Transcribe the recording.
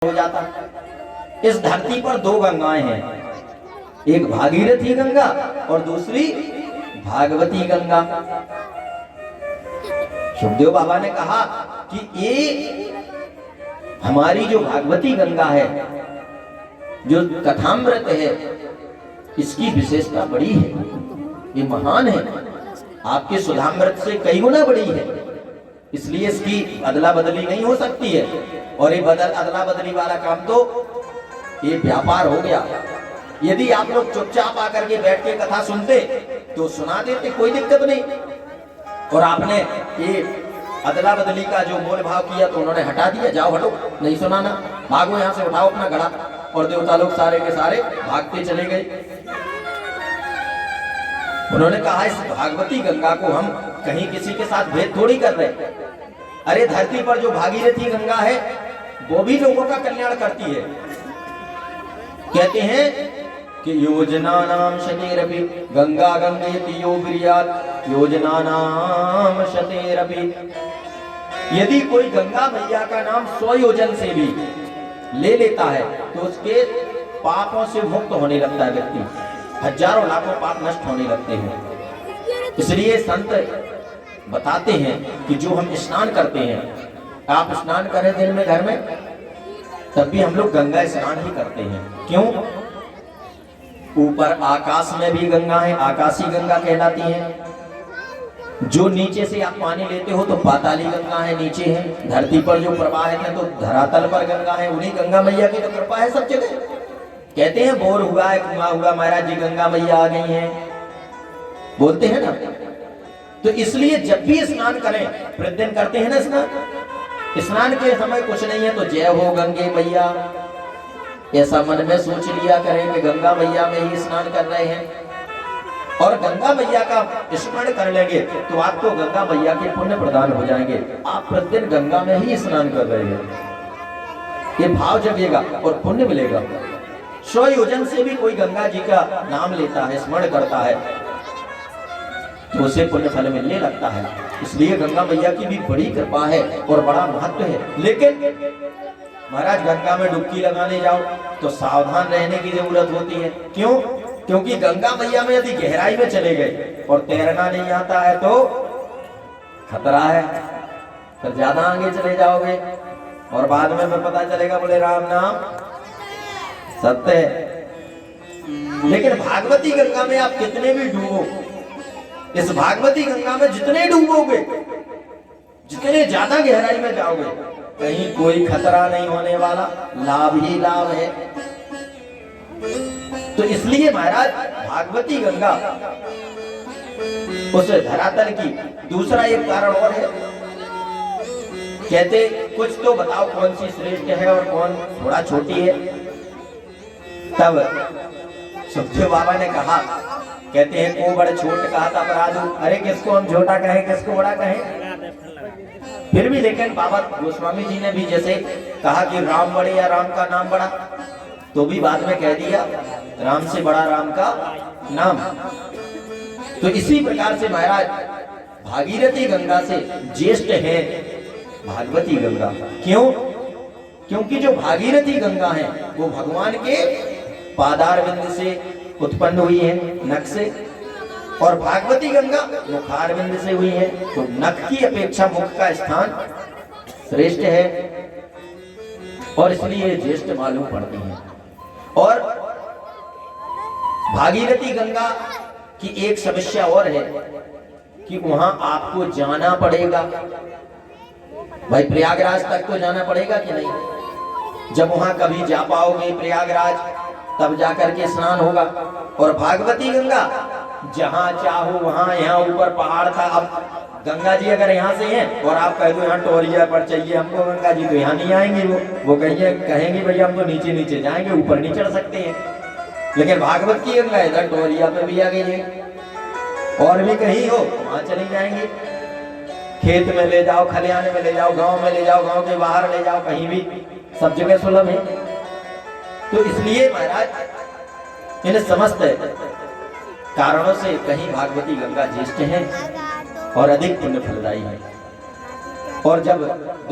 हो जाता। इस धरती पर दो गंगाएं हैं, एक भागीरथी गंगा और दूसरी भागवती गंगा। सुखदेव बाबा ने कहा कि ये हमारी जो भागवती गंगा है, जो कथामृत है, इसकी विशेषता बड़ी है, ये महान है, आपके सुधामृत से कई गुना बड़ी है, इसलिए इसकी अदला बदली नहीं हो सकती है। और ये अदला बदली वाला काम तो ये व्यापार हो गया। यदि आप लोग चुपचाप आकर के बैठ के कथा सुनते तो सुना देते, कोई दिक्कत नहीं। और आपने ये अदला बदली का जो मोल भाव किया तो उन्होंने हटा दिया, जाओ हटो, नहीं सुनाना, भागो यहाँ से, उठाओ अपना घड़ा। और देवता लोग सारे के सारे भागते चले गए। उन्होंने कहा इस भागवती गंगा को हम कहीं किसी के साथ भेद थोड़ी कर रहे। अरे धरती पर जो भागीरथी गंगा है वो भी लोगों का कल्याण करती है। कहते हैं कि योजना नाम शतेरपि गंगा गंगेति यो विर्यात् योजना नाम शतेरपि। यदि कोई गंगा मैया का नाम 100 योजन से भी ले लेता है तो उसके पापों से मुक्त होने लगता है व्यक्ति, हजारों लाखों पाप नष्ट होने लगते हैं। इसलिए संत बताते हैं कि जो हम स्नान करते हैं, आप स्नान करें दिन में घर में, तब भी हम लोग गंगा स्नान ही करते हैं। क्यों? ऊपर आकाश में भी गंगा है, आकाशी गंगा कहलाती है। जो नीचे से आप पानी लेते हो तो पाताली गंगा है, नीचे है। धरती पर जो प्रवाहित है तो धरातल पर गंगा है। उन्हीं गंगा मैया की तो कृपा है सब जगह। कहते हैं बोर हुआ है, कुआं हुआ, महाराज जी गंगा मैया आ गई हैं, बोलते हैं ना। तो इसलिए जब भी स्नान करें, प्रतिदिन करते हैं ना स्नान, स्नान के समय कुछ नहीं है तो जय हो गंगे मैया, ऐसा मन में सोच लिया करें कि गंगा मैया में ही स्नान कर रहे हैं। और गंगा मैया का स्मरण कर लेंगे तो आपको गंगा मैया के पुण्य प्रदान हो जाएंगे। आप प्रतिदिन गंगा में ही स्नान कर रहे हैं, ये भाव जगेगा और पुण्य मिलेगा। 100 योजन से भी कोई गंगा जी का नाम लेता है, स्मरण करता है, तो उसे पुण्य फल मिलने लगता है। इसलिए गंगा मैया की भी बड़ी कृपा है और बड़ा महत्व है। लेकिन महाराज गंगा में डुबकी लगाने जाओ तो सावधान रहने की जरूरत होती है। क्यों? क्योंकि गंगा मैया में यदि गहराई में चले गए और तैरना नहीं आता है तो खतरा है, फिर ज्यादा आगे चले जाओगे और बाद में पता चलेगा बोले राम नाम सत्य है। लेकिन भागवती गंगा में आप कितने भी डूबो, इस भागवती गंगा में जितने डूबोगे, जितने ज्यादा गहराई में जाओगे, कहीं कोई खतरा नहीं होने वाला, लाभ ही लाभ है। तो इसलिए महाराज भागवती गंगा उस धरातल की। दूसरा एक कारण और है, कहते कुछ तो बताओ कौन सी श्रेष्ठ है और कौन थोड़ा छोटी है। तब सुखदेव बाबा ने कहा, कहते हैं को बड़े छोट कहा था अपराधु। अरे किसको हम छोटा कहें, किसको बड़ा कहें? फिर भी लेकिन बाबा गोस्वामी जी ने भी जैसे कहा कि राम बड़े या राम का नाम बड़ा, तो भी बाद में कह दिया राम से बड़ा राम का नाम। तो इसी प्रकार से महाराज भागीरथी गंगा से ज्येष्ठ है भागवती गंगा। क्यों? क्योंकि जो भागीरथी गंगा है वो भगवान के पादारविंद से उत्पन्न हुई है, नख से, और भागवती गंगा मुखारविंद से हुई है। तो नख की अपेक्षा मुख का स्थान श्रेष्ठ है और इसलिए ज्येष्ठ मालूम पड़ती है। और भागीरथी गंगा की एक समस्या और है कि वहां आपको जाना पड़ेगा। भाई प्रयागराज तक तो जाना पड़ेगा कि नहीं? जब वहां कभी जा पाओगे प्रयागराज तब जाकर के स्नान होगा। और भागवती गंगा जहां चाहो वहां, यहाँ ऊपर पहाड़ था, अब गंगा जी अगर यहाँ से हैं और आप कह दो यहाँ टोरिया पर चाहिए हमको गंगा जी, तो यहाँ नहीं आएंगे। वो कहेंगे भैया हम तो नीचे नीचे जाएंगे, ऊपर नहीं चढ़ सकते हैं। लेकिन भागवत की गंगा इधर टोरिया पे भी आ गई है, और भी कहीं हो वहां चले जाएंगे। खेत में ले जाओ, खलिहान में ले जाओ, गांव में ले जाओ, गांव के बाहर ले जाओ, कहीं भी, सब जगह सुलभ है। तो इसलिए महाराज इन समस्त कारणों से कहीं भागवती गंगा ज्येष्ठ है और अधिक पुण्य फलदायी है। और जब